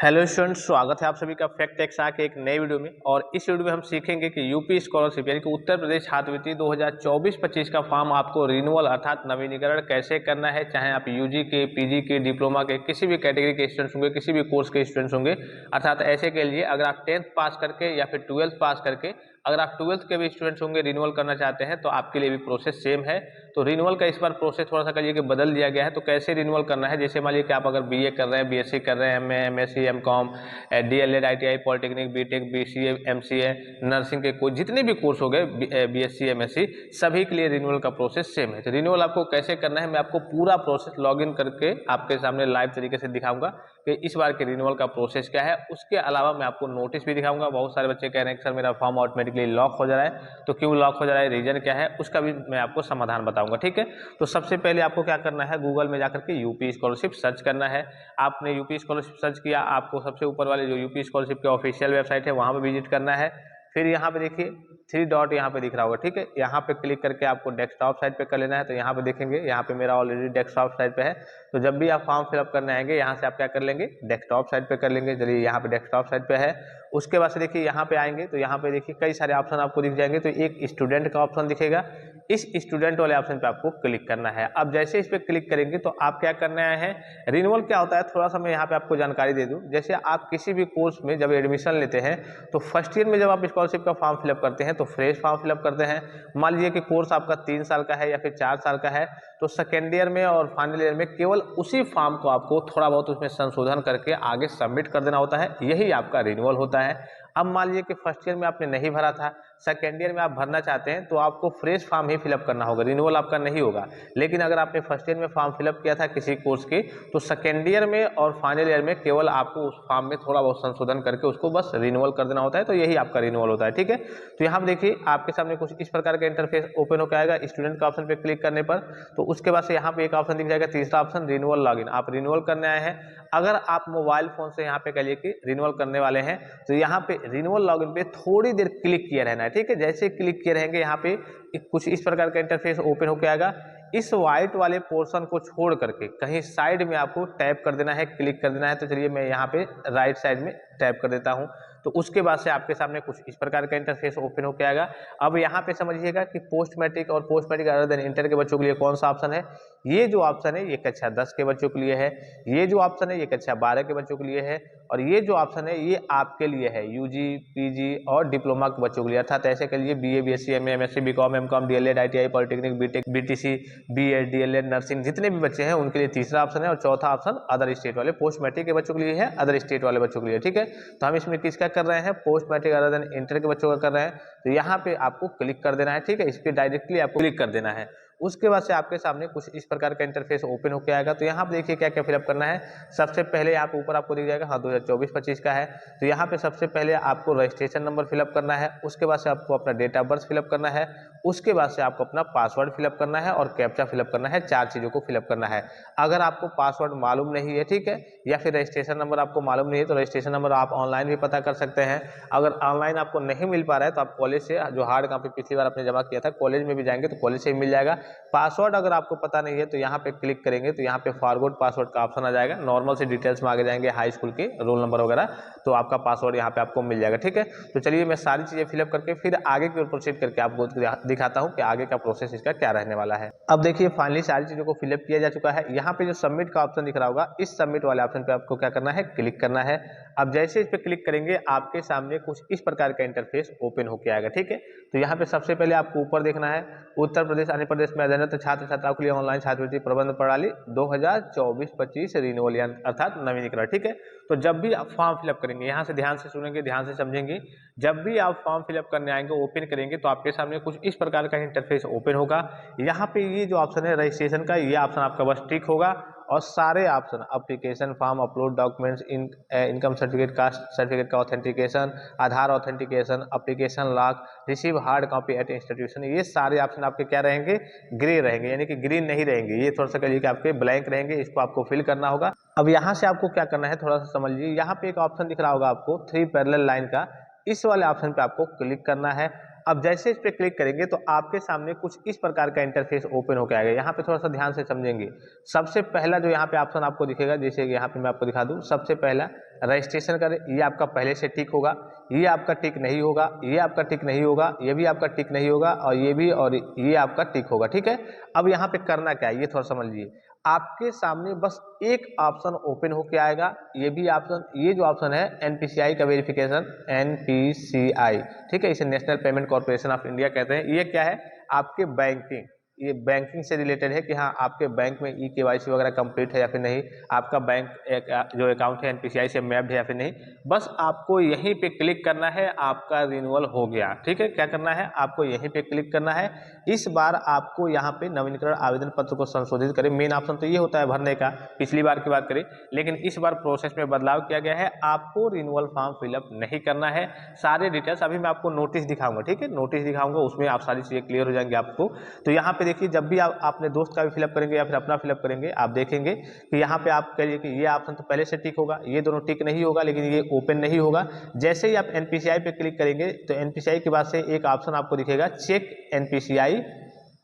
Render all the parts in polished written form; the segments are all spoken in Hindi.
हेलो स्टूडेंट्स, स्वागत है आप सभी का फैक्ट एक्सा के एक नए वीडियो में। और इस वीडियो में हम सीखेंगे कि यूपी स्कॉलरशिप यानी कि उत्तर प्रदेश छात्रवृत्ति 2024-25 का फॉर्म आपको रिन्यूअल अर्थात नवीनीकरण कैसे करना है, चाहे आप यूजी के, पीजी के, डिप्लोमा के, किसी भी कैटेगरी के स्टूडेंट्स होंगे, किसी भी कोर्स के स्टूडेंट्स होंगे। अर्थात ऐसे के लिए अगर आप 10th पास करके या फिर 12th पास करके, अगर आप 12th के भी स्टूडेंट्स होंगे, रिन्यूअल करना चाहते हैं तो आपके लिए भी प्रोसेस सेम है। तो रिन्यूअल का इस बार प्रोसेस थोड़ा सा करिए कि बदल दिया गया है। तो कैसे रिन्यूअल करना है, जैसे मान लीजिए कि आप अगर बीए कर रहे हैं, बीएससी कर रहे हैं, MA, MSc, MCom, DLEd, ITI, polytechnic, BTech, BCA, MCA, nursing के कोई जितने भी कोर्स हो गए, बीएससी, एमएससी, सभी के लिए रिन्यूअल का प्रोसेस सेम है। तो रिन्यूअल आपको कैसे करना है, मैं आपको पूरा प्रोसेस लॉगिन करके आपके सामने लाइव तरीके से दिखाऊंगा कि इस बार के रिन्यूअल का प्रोसेस क्या है। उसके अलावा मैं आपको नोटिस भी दिखाऊंगा। बहुत सारे बच्चे कह रहे हैं कि सर मेरा फॉर्म ऑटोमेटिकली लॉक हो जा रहा है, तो क्यों लॉक हो जा रहा है, रीजन क्या है, उसका भी मैं आपको समाधान बताऊंगा। ठीक है, तो सबसे पहले आपको क्या करना है, गूगल में जाकर के यूपी स्कॉलरशिप सर्च करना है। आपने यूपी स्कॉलरशिप सर्च किया, आपको सबसे ऊपर वाले जो यूपी स्कॉलरशिप के ऑफिशियल वेबसाइट है वहां पर विजिट करना है। फिर यहाँ पे देखिए 3 डॉट यहाँ पे दिख रहा होगा, ठीक है, यहाँ पे क्लिक करके आपको डेस्कटॉप साइट पे कर लेना है। तो यहाँ पे देखेंगे, यहाँ पे मेरा ऑलरेडी डेस्कटॉप साइट पे है। तो जब भी आप फॉर्म फिलअप करने आएंगे, यहाँ से आप क्या कर लेंगे, डेस्कटॉप साइट पे कर लेंगे। चलिए यहाँ पे डेस्कटॉप साइट पे है। उसके बाद से देखिए यहाँ पे आएंगे तो यहाँ पे देखिए कई सारे ऑप्शन आपको दिख जाएंगे। तो एक स्टूडेंट का ऑप्शन दिखेगा, इस स्टूडेंट वाले ऑप्शन पे आपको क्लिक करना है। अब जैसे इस पे क्लिक करेंगे तो आप क्या करने आए हैं, रिन्यूअल क्या होता है थोड़ा सा मैं यहाँ पे आपको जानकारी दे दूं। जैसे आप किसी भी कोर्स में जब एडमिशन लेते हैं तो फर्स्ट ईयर में जब आप स्कॉलरशिप का फॉर्म फिलअप करते हैं तो फ्रेश फॉर्म फिलअप करते हैं। मान लीजिए कि कोर्स आपका 3 साल का है या फिर 4 साल का है, तो सेकेंड ईयर में और फाइनल ईयर में केवल उसी फॉर्म को आपको थोड़ा बहुत उसमें संशोधन करके आगे सबमिट कर देना होता है। यही आपका रिन्यूअल होता है। अब मान लीजिए कि फर्स्ट ईयर में आपने नहीं भरा था, सेकेंड ईयर में आप भरना चाहते हैं, तो आपको फ्रेश फॉर्म ही फिलअप करना होगा, रिन्यूअल आपका नहीं होगा। लेकिन अगर आपने फर्स्ट ईयर में फॉर्म फिलअप किया था किसी कोर्स के, तो सेकेंड ईयर में और फाइनल ईयर में केवल आपको उस फॉर्म में थोड़ा बहुत संशोधन करके उसको बस रिन्यूअल कर देना होता है। तो यही आपका रिन्यूअल होता है। ठीक है, तो यहाँ देखिए आपके सामने कुछ इस प्रकार का इंटरफेस ओपन होकर आएगा स्टूडेंट का ऑप्शन पे क्लिक करने पर। तो उसके बाद से यहाँ पे एक ऑप्शन दिख जाएगा, तीसरा ऑप्शन रिन्यूअल लॉगिन। आप रिन्यूअल करने आए हैं, अगर आप मोबाइल फोन से यहाँ पे कह लिए कि रिन्यूअल करने वाले हैं, तो यहाँ पे रिन्यूअल लॉगिन पे थोड़ी देर क्लिक किए रहना है। ठीक है, जैसे क्लिक किए रहेंगे यहाँ पे कुछ इस प्रकार का इंटरफेस ओपन होकर आएगा। इस व्हाइट वाले पोर्शन को छोड़ करके कहीं साइड में आपको टैप कर देना है, क्लिक कर देना है। तो चलिए मैं यहाँ पे राइट साइड में टैप कर देता हूँ। तो उसके बाद से आपके सामने कुछ इस प्रकार का इंटरफेस ओपन होकर आएगा। अब यहाँ पे समझिएगा कि पोस्ट मैट्रिक और post matric other than inter के बच्चों के लिए कौन सा ऑप्शन है। ये जो ऑप्शन है ये कक्षा 10 के बच्चों के लिए है, ये जो ऑप्शन है ये कक्षा 12 के बच्चों के लिए है, और ये जो ऑप्शन है ये आपके लिए है यूजी, पीजी और डिप्लोमा के बच्चों के लिए। अर्थात ऐसे के लिए BA, BSc, MA, MSc, BCom, MCom, DLEd, ITI, polytechnic, BTech, BTC, BEd, DLEd, nursing जितने भी बच्चे हैं उनके लिए तीसरा ऑप्शन है। और चौथा ऑप्शन अदर स्टेट वाले पोस्ट मैट्रिक के बच्चों के लिए है, अदर स्टेट वाले बच्चों के लिए। ठीक है, तो हम इसमें किसका कर रहे हैं, post matric other than inter के बच्चों का कर रहे हैं। तो यहाँ पे आपको क्लिक कर देना है। ठीक है, इस पर डायरेक्टली आपको क्लिक कर देना है। उसके बाद से आपके सामने कुछ इस प्रकार का इंटरफेस ओपन होकर आएगा। तो यहाँ पे देखिए क्या क्या फिलअप करना है। सबसे पहले यहाँ पे ऊपर आपको दिख जाएगा, हाँ 2024-25 का है। तो यहाँ पे सबसे पहले आपको रजिस्ट्रेशन नंबर फिलअप करना है। उसके बाद से आपको अपना डेट ऑफ बर्थ फिलअप करना है। उसके बाद से आपको अपना पासवर्ड फिलअप करना है और कैप्चा फिलअप करना है। 4 चीज़ों को फिलअप करना है। अगर आपको पासवर्ड मालूम नहीं है, ठीक है, या फिर रजिस्ट्रेशन नंबर आपको मालूम नहीं है, तो रजिस्ट्रेशन नंबर आप ऑनलाइन भी पता कर सकते हैं। अगर ऑनलाइन आपको नहीं मिल पा रहा है तो आप कॉलेज से, जो हार्ड कॉपी पिछली बार आपने जमा किया था, कॉलेज में भी जाएंगे तो कॉलेज से ही मिल जाएगा। पासवर्ड अगर आपको पता नहीं है तो यहाँ पे क्लिक करेंगे तो यहाँ पे फॉरगॉट पासवर्ड का ऑप्शन आ जाएगा। नॉर्मल से डिटेल्स में आगे जाएंगे, हाई स्कूल के रोल नंबर वगैरह, तो आपका पासवर्ड यहाँ पे आपको मिल जाएगा। ठीक है, तो चलिए मैं सारी चीज़ें फिलअप करके फिर आगे की ओर प्रोसीड करके आपको दिखाता हूँ कि आगे का प्रोसेस इसका क्या रहने वाला है। अब देखिए फाइनली सारी चीज़ों को फिलअप किया जा चुका है। यहाँ पे जो सबमिट का ऑप्शन दिख रहा होगा, इस सबमिट वाले ऑप्शन पे आपको क्या करना है, क्लिक करना है। अब जैसे इस पे क्लिक करेंगे आपके सामने कुछ इस प्रकार का इंटरफेस ओपन होकर आएगा। ठीक है, तो यहाँ पे सबसे पहले आपको ऊपर देखना है, उत्तर प्रदेश आंध्र प्रदेश में अध्ययनरत छात्र छात्राओं के लिए ऑनलाइन छात्रवृत्ति प्रबंध प्रणाली 2024-25 रिन्यूअल अर्थात नवीनीकरण। ठीक है, तो जब भी आप फॉर्म फिलअप करेंगे, यहाँ से ध्यान से सुनेंगे, ध्यान से समझेंगे, जब भी आप फॉर्म फिलअप करने आएंगे, ओपन करेंगे तो आपके सामने कुछ इस प्रकार का इंटरफेस ओपन होगा। यहाँ पे ये जो ऑप्शन है रजिस्ट्रेशन का, ये ऑप्शन आपका बस टिक होगा और सारे option application form, upload documents, income certificate, caste certificate का authentication, Aadhaar authentication, application lock, receive hard copy at institution, ये सारे ऑप्शन आपके क्या रहेंगे, ग्रे रहेंगे, यानी कि ग्रीन नहीं रहेंगे। ये थोड़ा सा कहिए कि आपके ब्लैंक रहेंगे, इसको आपको फिल करना होगा। अब यहाँ से आपको क्या करना है, थोड़ा सा समझ लीजिए। यहाँ पे एक ऑप्शन दिख रहा होगा आपको 3 पैरेलल लाइन का, इस वाले ऑप्शन पे आपको क्लिक करना है। अब जैसे इस पे क्लिक करेंगे तो आपके सामने कुछ इस प्रकार का इंटरफेस ओपन होकर आएगा। यहाँ पे थोड़ा सा ध्यान से समझेंगे। सबसे पहला जो यहाँ पे ऑप्शन आपको दिखेगा, जैसे यहाँ पे मैं आपको दिखा दूँ, सबसे पहला रजिस्ट्रेशन करें, ये आपका पहले से टिक होगा, ये आपका टिक नहीं होगा, ये आपका टिक नहीं होगा, ये भी आपका टिक नहीं होगा और ये भी और ये आपका टिक होगा। ठीक है, अब यहाँ पे करना क्या है ये थोड़ा समझ लीजिए। आपके सामने बस एक ऑप्शन ओपन होके आएगा, ये भी ऑप्शन, ये जो ऑप्शन है एनपीसीआई का वेरिफिकेशन, एनपीसीआई, ठीक है, इसे national payment corporation of India कहते हैं। ये क्या है, आपके बैंकिंग, ये बैंकिंग से रिलेटेड है कि हाँ आपके बैंक में ई-केवाईसी वगैरह कंप्लीट है या फिर नहीं, आपका बैंक जो अकाउंट है एनपीसीआई से मैप्ड है या फिर नहीं। बस आपको यहीं पे क्लिक करना है, आपका रिन्यूअल हो गया। ठीक है, क्या करना है, आपको यहीं पे क्लिक करना है। इस बार आपको यहाँ पे नवीनीकरण आवेदन पत्र को संशोधित करें, मेन ऑप्शन तो ये होता है भरने का, पिछली बार की बात करें, लेकिन इस बार प्रोसेस में बदलाव किया गया है। आपको रिन्यूअल फॉर्म फिलअप नहीं करना है, सारे डिटेल्स अभी मैं आपको नोटिस दिखाऊंगा। ठीक है, नोटिस दिखाऊंगा, उसमें आप सारी चीज़ें क्लियर हो जाएंगे आपको। तो यहाँ पे देखिए, जब भी आप अपने दोस्त का भी फिलअप करेंगे या फिर अपना फिलअप करेंगे, आप देखेंगे कि यहाँ पे आप कहिए कि ये ऑप्शन तो पहले से टिक होगा, ये दोनों टिक नहीं होगा, लेकिन ये ओपन नहीं होगा। जैसे ही आप एनपीसीआई पे क्लिक करेंगे तो एनपीसीआई के बाद से एक ऑप्शन आपको दिखेगा, check NPCI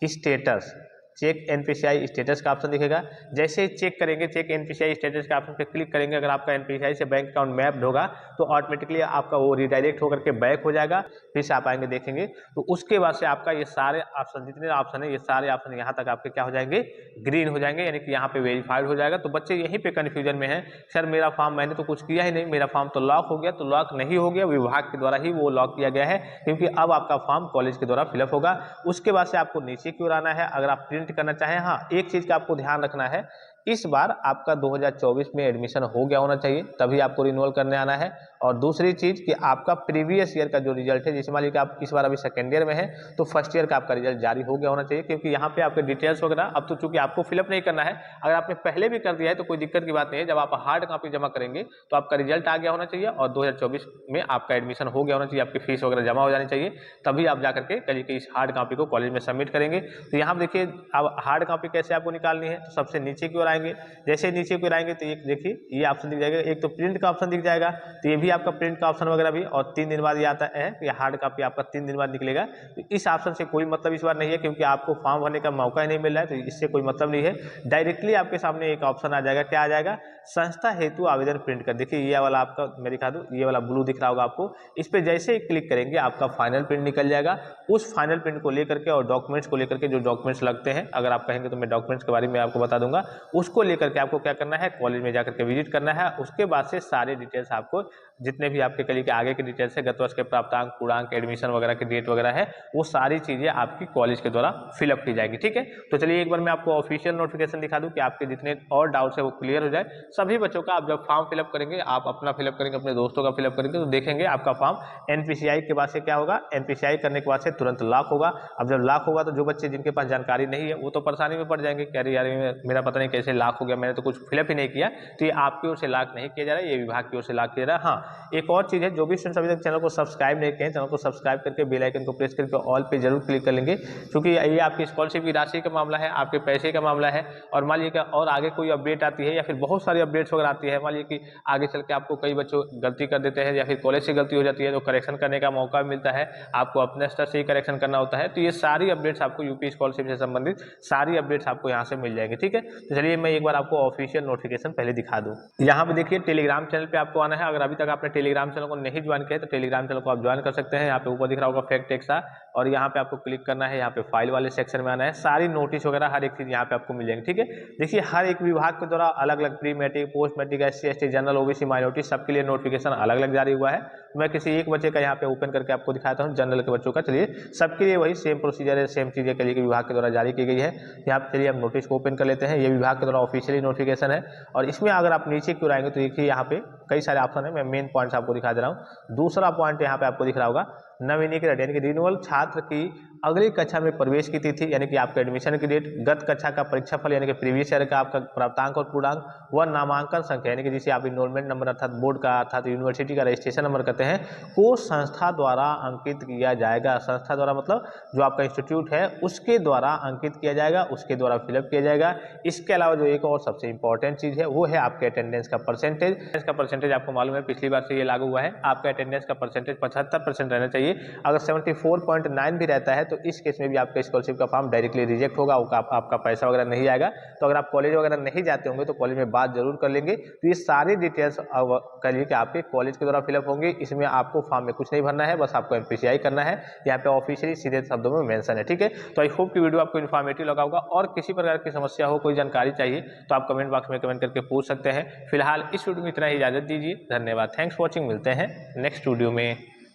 status, check NPCI status का ऑप्शन दिखेगा। जैसे ही चेक करेंगे, चेक एनपीसीआई स्टेटस के ऑप्शन पे क्लिक करेंगे, अगर आपका एनपीसीआई से बैंक अकाउंट मैप्ड होगा तो ऑटोमेटिकली आपका वो रिडायरेक्ट होकर के बैक हो जाएगा, फिर से आप आएंगे देखेंगे। तो उसके बाद से आपका ये सारे ऑप्शन, जितने ऑप्शन है, ये सारे ऑप्शन यहाँ तक आपके क्या हो जाएंगे, ग्रीन हो जाएंगे, यानी कि यहाँ पे वेरीफाइड हो जाएगा। तो बच्चे यहीं पे कन्फ्यूजन में है, सर मेरा फॉर्म मैंने तो कुछ किया ही नहीं, मेरा फॉर्म तो लॉक हो गया। तो लॉक नहीं हो गया, विभाग के द्वारा ही वो लॉक किया गया है, क्योंकि अब आपका फॉर्म कॉलेज के द्वारा फिलअप होगा। उसके बाद से आपको नीचे की ओर आना है, अगर आप प्रिंट करना चाहें। हाँ, एक चीज का आपको ध्यान रखना है, इस बार आपका 2024 में एडमिशन हो गया होना चाहिए, तभी आपको रिन्यूअल करने आना है। और दूसरी चीज कि आपका प्रीवियस ईयर का जो रिजल्ट है, जैसे मान लीजिए कि आप इस बार अभी सेकेंड ईयर में है, तो फर्स्ट ईयर का आपका रिजल्ट जारी हो गया होना चाहिए, क्योंकि यहाँ पे आपके डिटेल्स वगैरह अब तो चूंकि आपको फिलअप नहीं करना है, अगर आपने पहले भी कर दिया है तो कोई दिक्कत की बात नहीं है। जब आप हार्ड कॉपी जमा करेंगे तो आपका रिजल्ट आ गया होना चाहिए और 2024 में आपका एडमिशन हो गया होना चाहिए, आपकी फीस वगैरह जमा हो जानी चाहिए, तभी आप जाकर के कल के इस हार्ड कॉपी को कॉलेज में सबमिट करेंगे। तो यहाँ पर देखिए, अब हार्ड कॉपी कैसे आपको निकालनी है, तो सबसे नीचे की ओर आएंगे, जैसे नीचे की ओर आएंगे तो एक देखिए ये ऑप्शन दिख जाएगा, एक तो प्रिंट का ऑप्शन दिख जाएगा, तो ये भी आपका प्रिंट का ऑप्शन वगैरह भी, और 3 दिन बाद ये आता है कि हार्ड कॉपी आपका 3 दिन बाद निकलेगा। तो इस ऑप्शन से कोई मतलब इस बार नहीं है, क्योंकि आपको फॉर्म भरने का मौका ही नहीं मिल रहा है, तो इससे कोई मतलब नहीं है। डायरेक्टली आपके सामने एक ऑप्शन आ जाएगा, क्या आ जाएगा, संस्था हेतु आवेदन प्रिंट कर। देखिए ये वाला आपका, मैं दिखा दूं, ये वाला ब्लू दिख रहा होगा आपको, इस पर जैसे ही क्लिक करेंगे आपका फाइनल प्रिंट निकल जाएगा। उस फाइनल प्रिंट को लेकर के और डॉक्यूमेंट्स को लेकर के, जो डॉक्यूमेंट्स लगते हैं, अगर आप कहेंगे तो मैं डॉक्यूमेंट्स के बारे में आपको बता दूंगा, उसको लेकर के आपको क्या करना है, कॉलेज में जाकर के विजिट करना है। उसके बाद से सारे डिटेल्स आपको, जितने भी आपके कल के आगे के डिटेल्स है, गत वर्ष के प्राप्तांक, पूर्णांक, एडमिशन वगैरह की डेट वगैरह है, वो सारी चीज़ें आपकी कॉलेज के द्वारा फिलअप की जाएगी। ठीक है, तो चलिए एक बार मैं आपको ऑफिशियल नोटिफिकेशन दिखा दूं कि आपके जितने और डाउट्स है वो क्लियर हो जाए। सभी बच्चों का आप जब फॉर्म फिलअप करेंगे, आप अपना फिलअप करेंगे, अपने दोस्तों का फिलअप करेंगे, तो देखेंगे आपका फॉर्म एनपीसीआई के बाद से क्या होगा, एनपीसीआई करने के बाद से तुरंत लॉक होगा। अब जब लॉक होगा तो जो बच्चे जिनके पास जानकारी नहीं है वो तो परेशानी में पड़ जाएंगे, कह रही यार मेरा पता नहीं कैसे लॉक हो गया, मैंने तो कुछ फिलअप ही नहीं किया। तो ये आपकी ओर से लॉक नहीं किया जा रहा है, ये विभाग की ओर से लॉक किया जा रहा है। हाँ, एक और चीज़ है, जो भी स्टूडेंट्स अभी तक चैनल को सब्सक्राइब नहीं किए हैं, चैनल को सब्सक्राइब करके बेल आइकन को प्रेस करके ऑल पे जरूर क्लिक कर लेंगे, क्योंकि ये आपकी स्कॉलरशिप की राशि का मामला है, आपके पैसे का मामला है। और मान लीजिए और आगे कोई अपडेट आती है या फिर बहुत सारी अपडेट्स वगैरह आती है, मान लीजिए कि आगे चल के आपको कई बच्चों गलती कर देते हैं या फिर कॉलेज से गलती हो जाती है, तो करेक्शन करने का मौका मिलता है, आपको अपने स्तर से ही करेक्शन करना होता है। तो ये सारी अपडेट्स आपको यूपी स्कॉलरशिप से संबंधित सारी अपडेट्स आपको यहाँ से मिल जाएंगी। ठीक है, तो चलिए मैं एक बार आपको ऑफिशियल नोटिफिकेशन पहले दिखा दूँ। यहाँ पे देखिए टेलीग्राम चैनल पे आपको आना है। अगर अभी तक आपने टेलीग्राम चैनल को नहीं ज्वाइन किया है तो टेलीग्राम चैनल को आप ज्वाइन कर सकते हैं। यहाँ पे ऊपर दिख रहा होगा फैक्ट टेक्सा, और यहाँ पे आपको क्लिक करना है, यहाँ पे फाइल वाले सेक्शन में आना है, सारी नोटिस वगैरह हर एक चीज़ यहाँ पे आपको मिल जाएंगी। ठीक है, देखिए हर एक विभाग के द्वारा अलग अलग pre matric, post matric, SC ST, general, OBC, minority, सबके लिए नोटिफिकेशन अलग अलग जारी हुआ है। मैं किसी एक बच्चे का यहाँ पे ओपन करके आपको दिखाता हूँ, जनरल के बच्चों का। चलिए सबके लिए वही सेम प्रोसीजर है, सेम चीज़ें के लिए विभाग के द्वारा जारी की गई है। यहाँ पे चलिए हम नोटिस को ओपन कर लेते हैं, ये विभाग के द्वारा ऑफिशियली नोटिफिकेशन है। और इसमें अगर आप नीचे क्यों आएंगे तो देखिए यहाँ पे कई सारे ऑप्शन है, मैं मेन पॉइंट्स आपको दिखा दे रहा हूँ। दूसरा पॉइंट यहाँ पे आपको दिख रहा होगा नवीनीकरण, यानी कि रिन्यूअल, छात्र की अगली कक्षा में प्रवेश की तिथि, यानी कि आपका एडमिशन की डेट, गत कक्षा का परीक्षाफल यानी कि प्रीवियस ईयर का आपका प्राप्तांक और पूर्णांक, व नामांकन संख्या यानी कि जिसे आप इनरोलमेंट नंबर अर्थात बोर्ड का अर्थात यूनिवर्सिटी का रजिस्ट्रेशन नंबर कहते हैं, को संस्था द्वारा अंकित किया जाएगा। संस्था द्वारा मतलब जो आपका इंस्टीट्यूट है उसके द्वारा अंकित किया जाएगा, उसके द्वारा फिलअप किया जाएगा। इसके अलावा जो एक और सबसे इंपॉर्टेंट चीज़ है वो है आपके अटेंडेंस का परसेंटेज। इसका परसेंटेज आपको मालूम है पिछली बार से ये लागू हुआ है, आपका अटेंडेंस का परसेंटेज 75% रहना चाहिए चाहिए। अगर 74.9 भी रहता है तो इस केस में भी आपका स्कॉलरशिप का फॉर्म डायरेक्टली रिजेक्ट होगा, आपका पैसा वगैरह नहीं आएगा। तो अगर आप कॉलेज वगैरह नहीं जाते होंगे तो कॉलेज में बात जरूर कर लेंगे। तो ये सारी डिटेल्स करिए कि आपके कॉलेज के द्वारा फिलअप होंगे। इसमें आपको फॉर्म में कुछ नहीं भरना है, बस आपको MPCI करना है। यहाँ पे ऑफिशियली सीधे शब्दों में मेंशन है, ठीक है। तो आई होप कि वीडियो आपको इन्फॉर्मेटिव लगा होगा, और किसी प्रकार की समस्या हो, कोई जानकारी चाहिए तो आप कमेंट बॉक्स में कमेंट करके पूछ सकते हैं। फिलहाल इस वीडियो में इतना ही, इजाजत दीजिए, धन्यवाद, थैंक्स फॉर वॉचिंग। मिलते हैं नेक्स्ट वीडियो में।